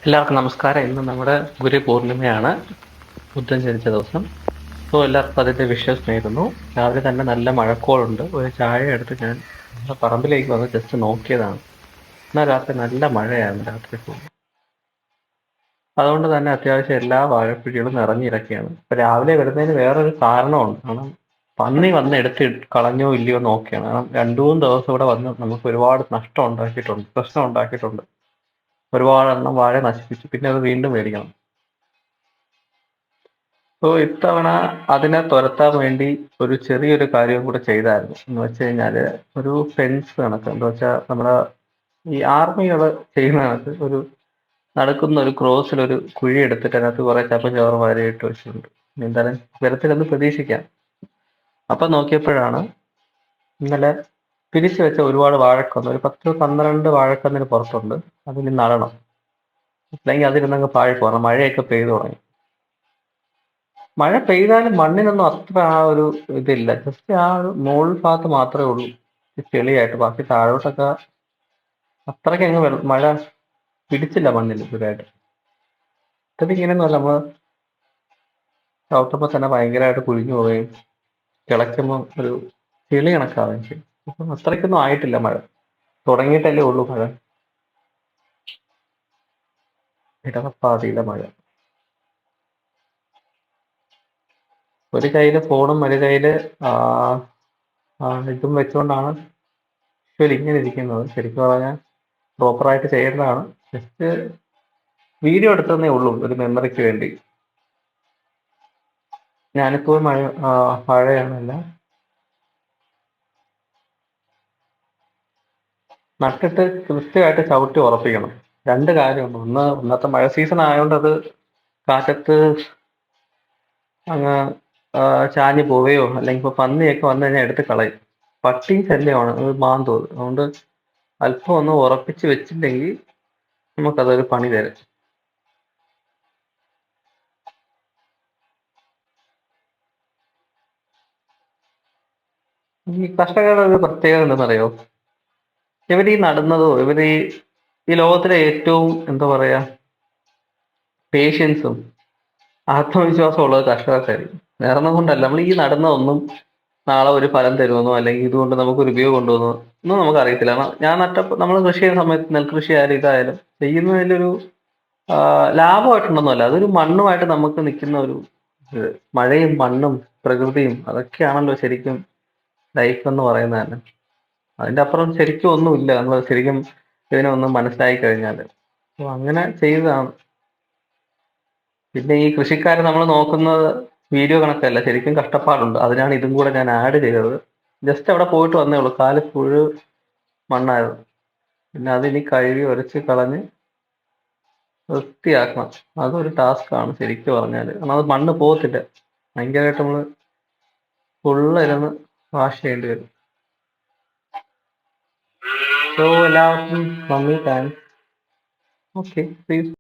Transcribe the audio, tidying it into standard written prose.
എല്ലാവർക്കും നമസ്കാരം. ഇന്ന് നമ്മുടെ ഗുരു പൂർണിമയാണ്, ബുദ്ധൻ ജനിച്ച ദിവസം. എല്ലാവർക്കും അതിൻ്റെ വിഷസ് നേരുന്നു. രാവിലെ തന്നെ നല്ല മഴക്കോളുണ്ട്. ഒരു ചായ എടുത്ത് ഞാൻ നമ്മുടെ പറമ്പിലേക്ക് വന്ന് ജസ്റ്റ് നോക്കിയതാണ്. എന്നാൽ രാത്രി നല്ല മഴയാണ് രാത്രി ഫുൾ. അതുകൊണ്ട് തന്നെ അത്യാവശ്യം എല്ലാ വാഴക്കുഴികളും നിറഞ്ഞിരിക്കുകയാണ്. ഇപ്പം രാവിലെ വരുന്നതിന് വേറൊരു കാരണമുണ്ട്. കാരണം പന്നി വന്ന് എടുത്ത് കളഞ്ഞോ ഇല്ലയോ നോക്കിയാണ്. കാരണം 2-3 ദിവസം ഇവിടെ വന്ന് നമുക്ക് ഒരുപാട് നഷ്ടം ഉണ്ടാക്കിയിട്ടുണ്ട്, പ്രശ്നം ഉണ്ടാക്കിയിട്ടുണ്ട്. ഒരുപാട് എണ്ണം വാഴ നശിപ്പിച്ചു. പിന്നെ അത് വീണ്ടും മേടിക്കണം. ഇത്തവണ അതിനെ തുരത്താൻ വേണ്ടി ഒരു ചെറിയൊരു കാര്യം കൂടെ ചെയ്തായിരുന്നു. എന്ന് വെച്ച് കഴിഞ്ഞാൽ ഒരു ഫെൻസ് കണക്ക്, എന്താ വെച്ചാൽ നമ്മുടെ ഈ ആർമികൾ ചെയ്യുന്ന കണക്ക് ഒരു നടക്കുന്ന ഒരു ക്രോസിലൊരു കുഴി എടുത്തിട്ട് അതിനകത്ത് കുറേ ചപ്പും ചവറും വാരിയിട്ട് വെച്ചിട്ടുണ്ട്. എന്തായാലും വരത്തില്ലെന്ന് പ്രതീക്ഷിക്കാം. അപ്പം നോക്കിയപ്പോഴാണ് ഇന്നലെ പിരിച്ചു വെച്ച ഒരുപാട് വാഴക്കന്ന്, ഒരു 10-12 വാഴക്കന്നിന് പുറത്തുണ്ട്. അതിന് നടണം, അല്ലെങ്കിൽ അതിരുന്നങ്ങ് പാഴി പോകണം. മഴയൊക്കെ പെയ്തു തുടങ്ങി. മഴ പെയ്താലും മണ്ണിനൊന്നും അത്ര ആ ഒരു ഇതില്ല. ജസ്റ്റ് ആ ഒരു മോൾ ഭാഗത്ത് മാത്രമേ ഉള്ളൂ ചെളിയായിട്ട്. ബാക്കി താഴോട്ടൊക്കെ അത്രയ്ക്ക് അങ്ങ് മഴ പിടിച്ചില്ല മണ്ണിൽ ഇതുവരെയായിട്ട്. ഇതിങ്ങനെയൊന്നുമല്ല, നമ്മൾ ചവിട്ടുമ്പോൾ തന്നെ ഭയങ്കരമായിട്ട് കുഴിഞ്ഞു പോവുകയും കിളയ്ക്കുമ്പോൾ ഒരു ചെളി കണക്കാവുകയും ചെയ്യും. അപ്പം അത്രയ്ക്കൊന്നും ആയിട്ടില്ല മഴ. തുടങ്ങിയിട്ടല്ലേ ഉള്ളൂ മഴ. ഇടവപ്പാതിയിലെ മഴ. ഒരു കയ്യിൽ ഫോണും ഒരു കയ്യിൽ ഇതും വെച്ചുകൊണ്ടാണ് ഇങ്ങനെ ഇരിക്കുന്നത്. ശരിക്കും പറഞ്ഞാൽ പ്രോപ്പറായിട്ട് ചെയ്യേണ്ടതാണ്. ജസ്റ്റ് വീഡിയോ എടുത്തതന്നേ ഉള്ളൂ ഒരു മെമ്മറിക്ക് വേണ്ടി. ഞാനിപ്പോൾ മഴയാണല്ല നട്ടിട്ട് കൃത്യമായിട്ട് ചവിട്ടി ഉറപ്പിക്കണം. രണ്ട് കാര്യമുണ്ട്. ഒന്ന്, ഇന്നത്തെ മഴ സീസൺ ആയതുകൊണ്ട് അത് കാറ്റത്ത് അങ്ങ് ചാഞ്ഞു പോവുകയോ അല്ലെങ്കിൽ ഇപ്പോൾ പന്നിയൊക്കെ വന്നു കഴിഞ്ഞാൽ എടുത്ത് കളയും. പട്ടി ശല്യമാണ്, അത് മാന്തോത്. അതുകൊണ്ട് അല്പം ഒന്ന് ഉറപ്പിച്ച് വെച്ചില്ലെങ്കിൽ നമുക്കതൊരു പണി തരും. ഈ കർഷകരുടെ ഒരു പ്രത്യേകത എന്താണെന്നറിയോ? ഇവർ ഈ നടുന്നതോ, ഈ ലോകത്തിലെ ഏറ്റവും എന്താ പറയാ പേഷ്യൻസും ആത്മവിശ്വാസം ഉള്ളത് കർഷകർക്കായിരിക്കും. വേറെ ഒന്നും കൊണ്ടല്ല. നമ്മൾ ഈ നടുന്നതൊന്നും നാളെ ഒരു ഫലം തരുമെന്നോ അല്ലെങ്കിൽ ഇതുകൊണ്ട് നമുക്കൊരു ഉപയോഗം ഉണ്ടോന്നോ ഒന്നും നമുക്ക് അറിയത്തില്ല. കാരണം ഞാൻ നമ്മൾ കൃഷി ചെയ്യുന്ന സമയത്ത് നെൽകൃഷി ആയാലും ഇതായാലും ചെയ്യുന്നതിലൊരു ലാഭമായിട്ടുണ്ടെന്നല്ല, അതൊരു മണ്ണുമായിട്ട് നമുക്ക് നിൽക്കുന്ന ഒരു മഴയും മണ്ണും പ്രകൃതിയും അതൊക്കെയാണല്ലോ ശരിക്കും ലൈഫ് എന്ന് പറയുന്നത് തന്നെ. അതിൻ്റെ അപ്പുറം ശരിക്കും ഒന്നുമില്ല നമ്മൾ ശരിക്കും ഇതിനെ ഒന്ന് മനസ്സിലാക്കി കഴിഞ്ഞാൽ. അപ്പോൾ അങ്ങനെ ചെയ്തതാണ്. പിന്നെ ഈ കൃഷിക്കാരെ നമ്മൾ നോക്കുന്നത് വീഡിയോ കണക്കല്ല, ശരിക്കും കഷ്ടപ്പാടുണ്ട്. അതിനാണ് ഇതും കൂടെ ഞാൻ ആഡ് ചെയ്തത്. ജസ്റ്റ് അവിടെ പോയിട്ട് വന്നേ ഉള്ളൂ. കാല് ഫുള്ള് മണ്ണായിരുന്നു. പിന്നെ അതിനി കഴുകി ഉരച്ച് കളഞ്ഞ് വൃത്തിയാക്കണം. അതൊരു ടാസ്ക്കാണ് ശരിക്കും പറഞ്ഞാൽ. കാരണം അത് മണ്ണ് പോകത്തില്ല. ഭയങ്കരമായിട്ട് നമ്മൾ ഫുള്ള് ഇരുന്ന് വാഷ് ചെയ്യേണ്ടി വരും. എല്ലാവർക്കും നന്ദി, താങ്ക്സ്. Okay, please.